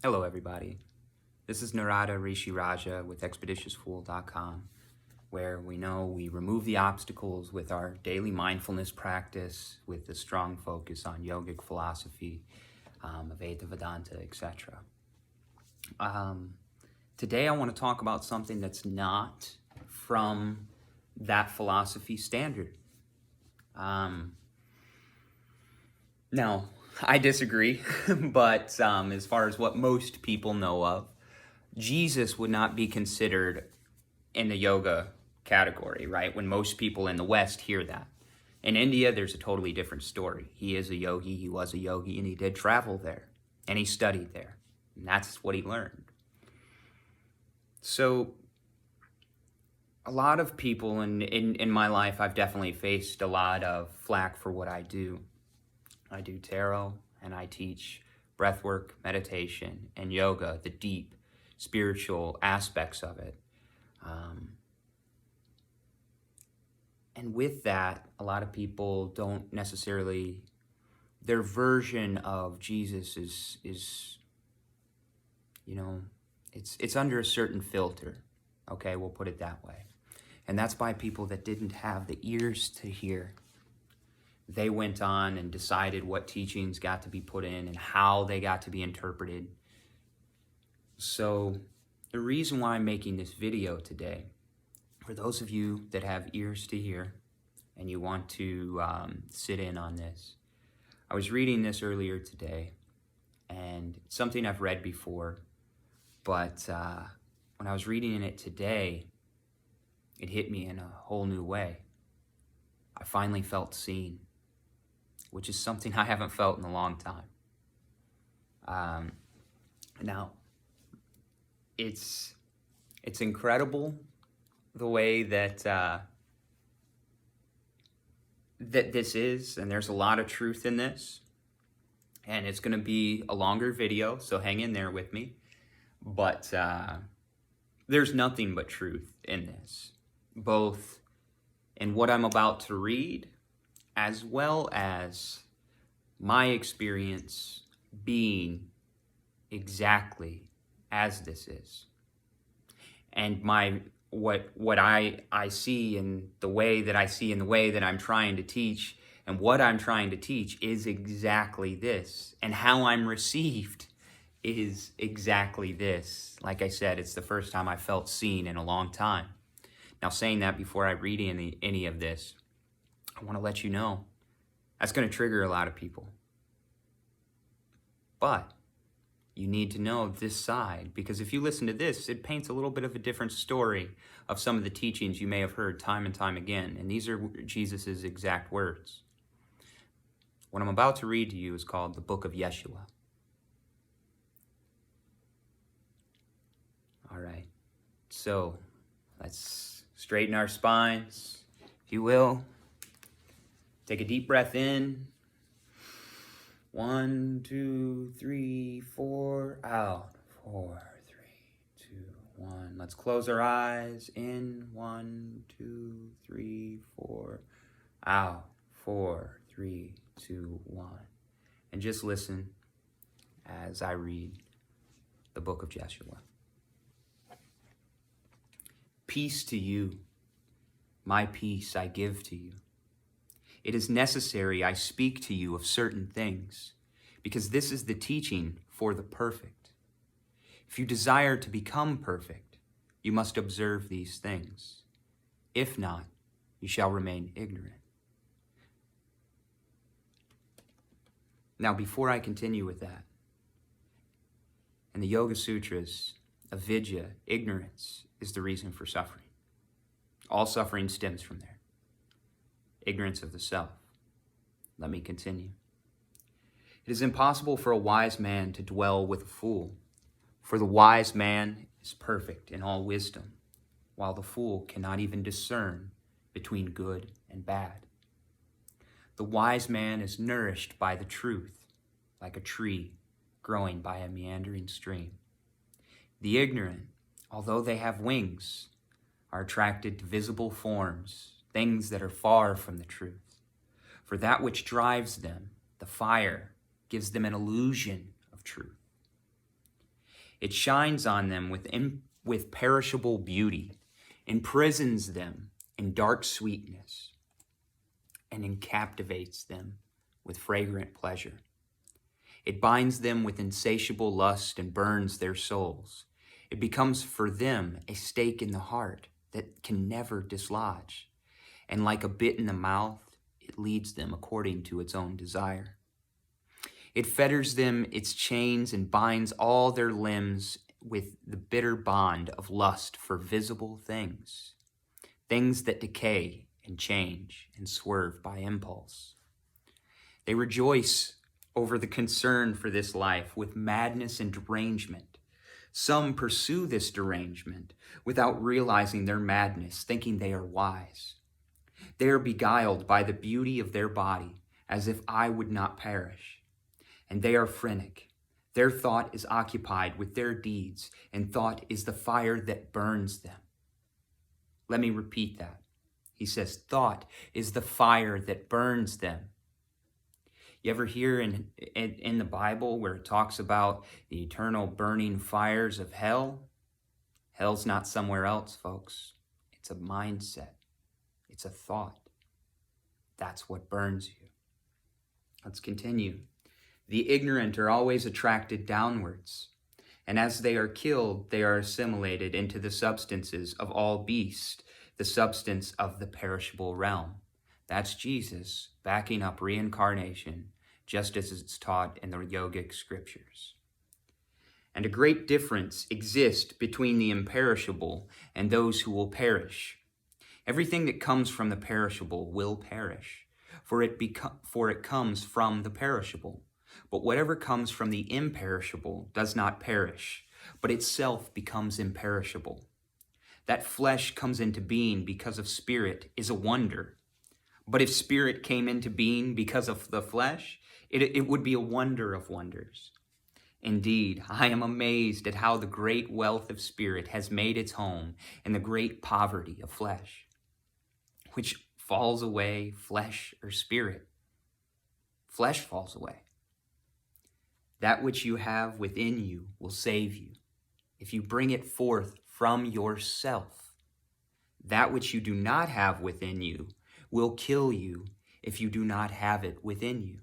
Hello, everybody. This is Narada Rishi Raja with ExpeditiousFool.com, where we know we remove the obstacles with our daily mindfulness practice with a strong focus on yogic philosophy, Advaita Vedanta, etc. Today I want to talk about something that's not from that philosophy standard. Now, I disagree, but as far as what most people know of, Jesus would not be considered in the yoga category, right? When most people in the West hear that. In India, there's a totally different story. He is a yogi, he was a yogi, and he did travel there, and he studied there, and that's what he learned. So, a lot of people in my life, I've definitely faced a lot of flack for what I do. I do tarot, and I teach breathwork, meditation, and yoga, the deep spiritual aspects of it. And with that, a lot of people don't necessarily, their version of Jesus is it's under a certain filter, okay? We'll put it that way. And that's by people that didn't have the ears to hear. They went on and decided what teachings got to be put in and how they got to be interpreted. So the reason why I'm making this video today, for those of you that have ears to hear and you want to sit in on this, I was reading this earlier today, and it's something I've read before, but when I was reading it today, it hit me in a whole new way. I finally felt seen, which is something I haven't felt in a long time. Now, it's incredible the way that that this is, and there's a lot of truth in this, and it's going to be a longer video, so hang in there with me. But there's nothing but truth in this, both in what I'm about to read, as well as my experience being exactly as this is. And what I see in the way that I see in the way that I'm trying to teach, and what I'm trying to teach is exactly this. And how I'm received is exactly this. Like I said, it's the first time I felt seen in a long time. Now, saying that before I read any of this, I want to let you know that's going to trigger a lot of people. But you need to know this side, because if you listen to this, it paints a little bit of a different story of some of the teachings you may have heard time and time again. And these are Jesus's exact words. What I'm about to read to you is called the Book of Yeshua. All right. So let's straighten our spines, if you will. Take a deep breath in. 1, 2, 3, 4, out. 4, 3, 2, 1. Let's close our eyes. In. 1, 2, 3, 4, out. 4, 3, 2, 1. And just listen as I read the Book of Yeshua. Peace to you. My peace I give to you. It is necessary I speak to you of certain things, because this is the teaching for the perfect. If you desire to become perfect, you must observe these things. If not, you shall remain ignorant. Now, before I continue with that, in the Yoga Sutras, avidya, ignorance, is the reason for suffering. All suffering stems from there. Ignorance of the self. Let me continue. It is impossible for a wise man to dwell with a fool, for the wise man is perfect in all wisdom, while the fool cannot even discern between good and bad. The wise man is nourished by the truth, like a tree growing by a meandering stream. The ignorant, although they have wings, are attracted to visible forms, things that are far from the truth. For that which drives them, the fire, gives them an illusion of truth. It shines on them with perishable beauty, imprisons them in dark sweetness, and captivates them with fragrant pleasure. It binds them with insatiable lust and burns their souls. It becomes for them a stake in the heart that can never dislodge, and like a bit in the mouth, it leads them according to its own desire. It fetters them its chains and binds all their limbs with the bitter bond of lust for visible things, things that decay and change and swerve by impulse. They rejoice over the concern for this life with madness and derangement. Some pursue this derangement without realizing their madness, thinking they are wise. They are beguiled by the beauty of their body, as if I would not perish. And they are frantic. Their thought is occupied with their deeds, and thought is the fire that burns them. Let me repeat that. He says, thought is the fire that burns them. You ever hear in the Bible where it talks about the eternal burning fires of hell? Hell's not somewhere else, folks. It's a mindset. It's a thought. That's what burns you. Let's continue. The ignorant are always attracted downwards, and as they are killed, they are assimilated into the substances of all beasts, the substance of the perishable realm. That's Jesus backing up reincarnation, just as it's taught in the egoic scriptures. And a great difference exists between the imperishable and those who will perish. Everything that comes from the perishable will perish, for it comes from the perishable. But whatever comes from the imperishable does not perish, but itself becomes imperishable. That flesh comes into being because of spirit is a wonder. But if spirit came into being because of the flesh, it would be a wonder of wonders. Indeed, I am amazed at how the great wealth of spirit has made its home in the great poverty of flesh. Which falls away, flesh or spirit? Flesh falls away. That which you have within you will save you, if you bring it forth from yourself. That which you do not have within you will kill you if you do not have it within you.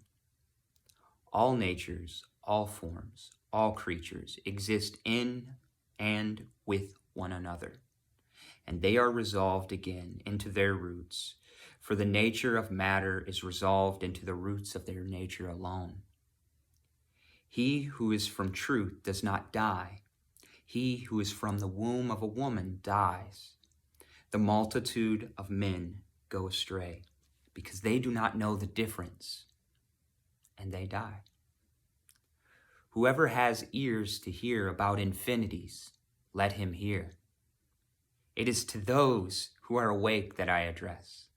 All natures, all forms, all creatures exist in and with one another, and they are resolved again into their roots, for the nature of matter is resolved into the roots of their nature alone. He who is from truth does not die. He who is from the womb of a woman dies. The multitude of men go astray, because they do not know the difference, and they die. Whoever has ears to hear about infinities, let him hear. It is to those who are awake that I address.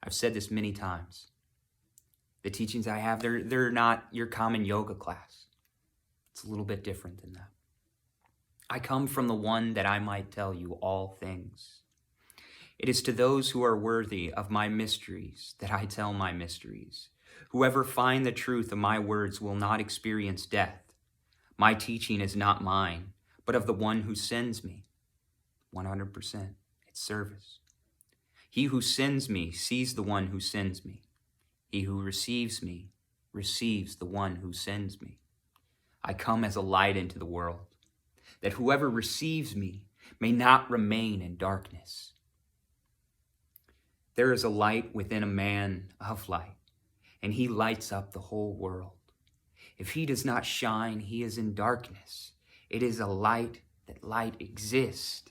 I've said this many times. The teachings I have, they're not your common yoga class. It's a little bit different than that. I come from the one that I might tell you all things. It is to those who are worthy of my mysteries that I tell my mysteries. Whoever finds the truth of my words will not experience death. My teaching is not mine, but of the one who sends me. 100%. It's service. He who sends me sees the one who sends me. He who receives me receives the one who sends me. I come as a light into the world, that whoever receives me may not remain in darkness. There is a light within a man of light, and he lights up the whole world. If he does not shine, he is in darkness. It is a light that light exists.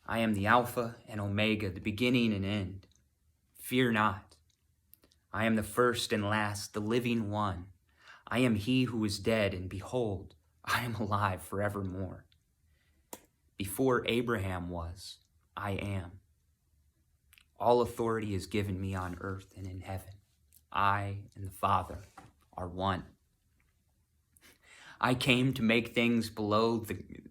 I am the Alpha and Omega, the beginning and end. Fear not. I am the first and last, the living one. I am he who is dead, and behold, I am alive forevermore. Before Abraham was, I am. All authority is given me on earth and in heaven. I and the Father are one. I came to make things below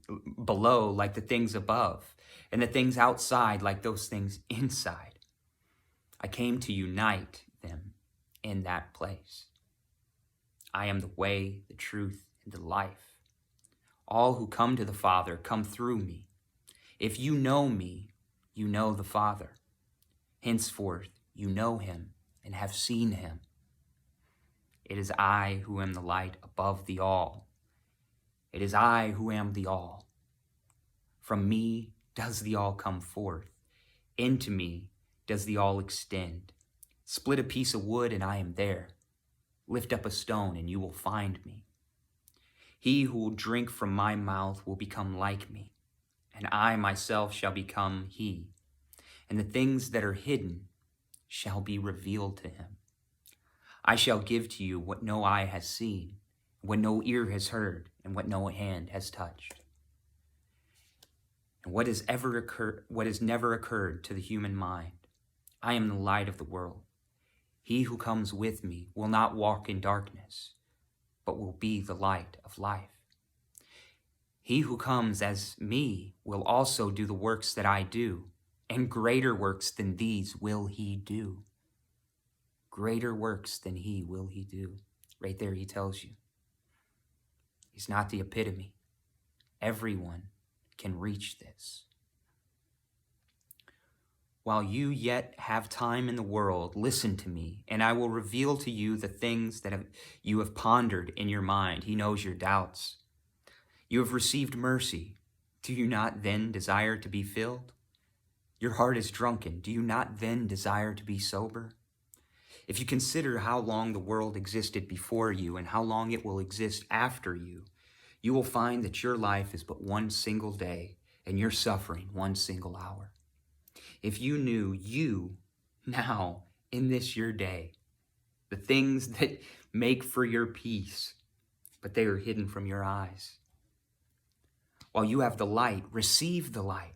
like the things above, and the things outside like those things inside. I came to unite them in that place. I am the way, the truth, and the life. All who come to the Father come through me. If you know me, you know the Father. Henceforth you know him and have seen him. It is I who am the light above the all. It is I who am the all. From me does the all come forth. Into me does the all extend. Split a piece of wood and I am there. Lift up a stone and you will find me. He who will drink from my mouth will become like me, and I myself shall become he. And the things that are hidden shall be revealed to him. I shall give to you what no eye has seen, what no ear has heard, and what no hand has touched. And what has never occurred to the human mind. I am the light of the world. He who comes with me will not walk in darkness, but will be the light of life. He who comes as me will also do the works that I do, and greater works than these will he do. Greater works than he will he do. Right there he tells you. He's not the epitome. Everyone can reach this. While you yet have time in the world, listen to me, and I will reveal to you the things that you have pondered in your mind. He knows your doubts. You have received mercy. Do you not then desire to be filled? Your heart is drunken. Do you not then desire to be sober? If you consider how long the world existed before you and how long it will exist after you, you will find that your life is but one single day and your suffering one single hour. If you knew you now in this your day, the things that make for your peace, but they are hidden from your eyes. While you have the light, receive the light,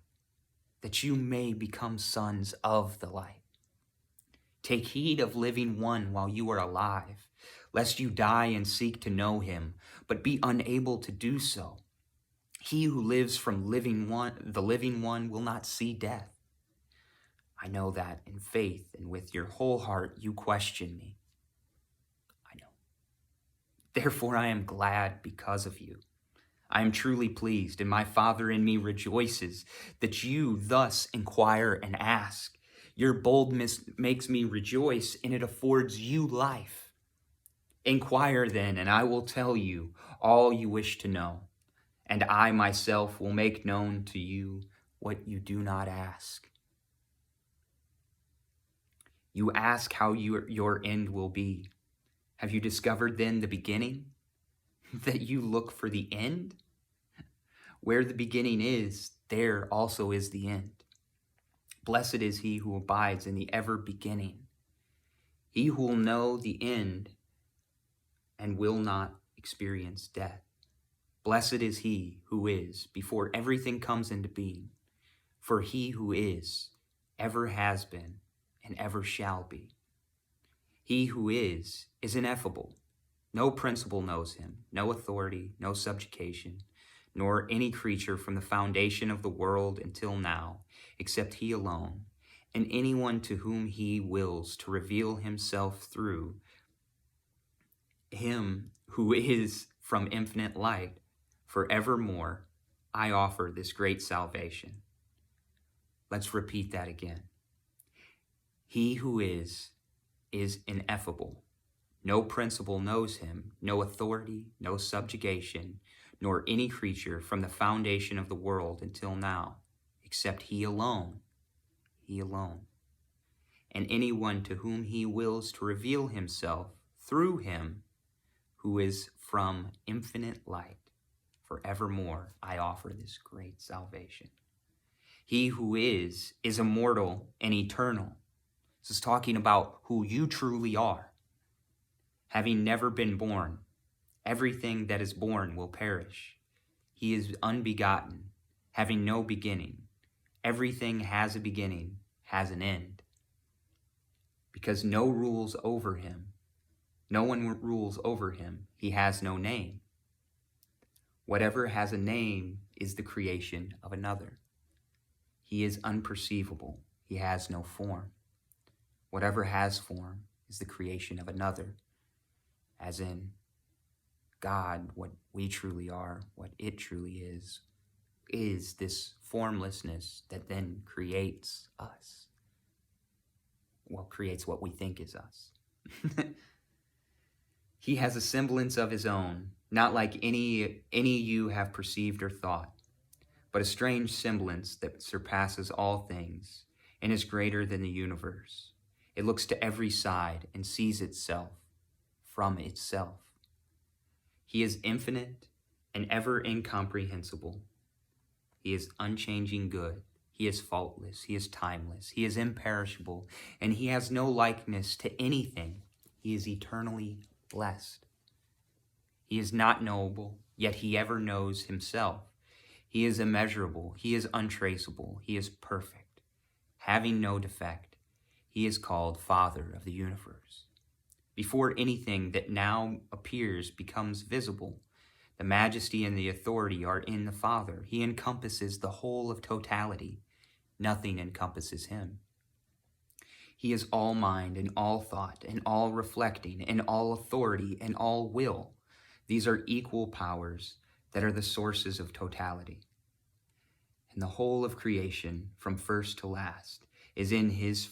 that you may become sons of the light. Take heed of living one while you are alive, lest you die and seek to know him, but be unable to do so. He who lives from the living one will not see death. I know that in faith and with your whole heart you question me. I know. Therefore I am glad because of you. I am truly pleased, and my Father in me rejoices that you thus inquire and ask. Your boldness makes me rejoice, and it affords you life. Inquire then, and I will tell you all you wish to know, and I myself will make known to you what you do not ask. You ask how your end will be. Have you discovered then the beginning? That you look for the end? Where the beginning is, there also is the end. Blessed is he who abides in the ever beginning. He who will know the end and will not experience death. Blessed is he who is before everything comes into being. For he who is, ever has been, and ever shall be. He who is ineffable. No principle knows him, no authority, no subjugation, nor any creature from the foundation of the world until now, except he alone, and anyone to whom he wills to reveal himself through him who is from infinite light, forevermore, I offer this great salvation. Let's repeat that again. He who is ineffable. No principle knows him, no authority, no subjugation, nor any creature from the foundation of the world until now, except he alone, and anyone to whom he wills to reveal himself through him who is from infinite light. Forevermore, I offer this great salvation. He who is immortal and eternal. This is talking about who you truly are. Having never been born, everything that is born will perish. He is unbegotten, having no beginning. Everything has a beginning, has an end. Because no one rules over him, he has no name. Whatever has a name is the creation of another. He is unperceivable, he has no form. Whatever has form is the creation of another, as in God, what we truly are, what it truly is this formlessness that then creates us. Well, creates what we think is us. He has a semblance of his own, not like any you have perceived or thought, but a strange semblance that surpasses all things and is greater than the universe. It looks to every side and sees itself from itself. He is infinite and ever incomprehensible. He is unchanging good. He is faultless. He is timeless. He is imperishable, and he has no likeness to anything. He is eternally blessed. He is not knowable, yet he ever knows himself. He is immeasurable. He is untraceable. He is perfect, having no defect. He is called Father of the universe. Before anything that now appears becomes visible, the majesty and the authority are in the Father. He encompasses the whole of totality. Nothing encompasses him. He is all mind and all thought and all reflecting and all authority and all will. These are equal powers that are the sources of totality. And the whole of creation, from first to last, is in his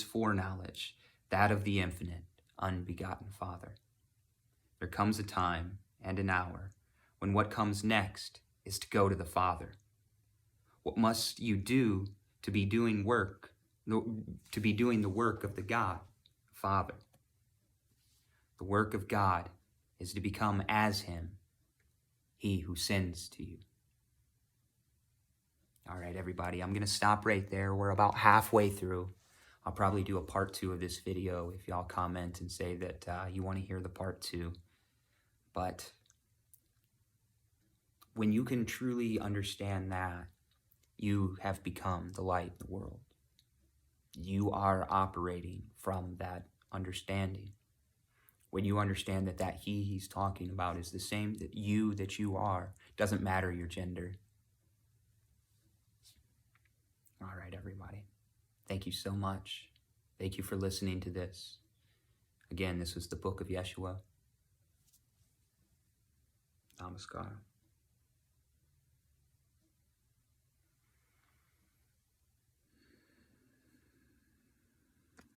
foreknowledge, that of the infinite, unbegotten Father. There comes a time and an hour when what comes next is to go to the Father. What must you do to be doing the work of the God, Father? The work of God is to become as him, he who sends to you. All right, everybody, I'm going to stop right there. We're about halfway through. I'll probably do a part 2 of this video if y'all comment and say that you want to hear the part 2. But when you can truly understand that, you have become the light in the world. You are operating from that understanding. When you understand that he's talking about is the same that you are, doesn't matter your gender. All right, everybody. Thank you so much. Thank you for listening to this. Again, this was the book of Yeshua. Namaskar.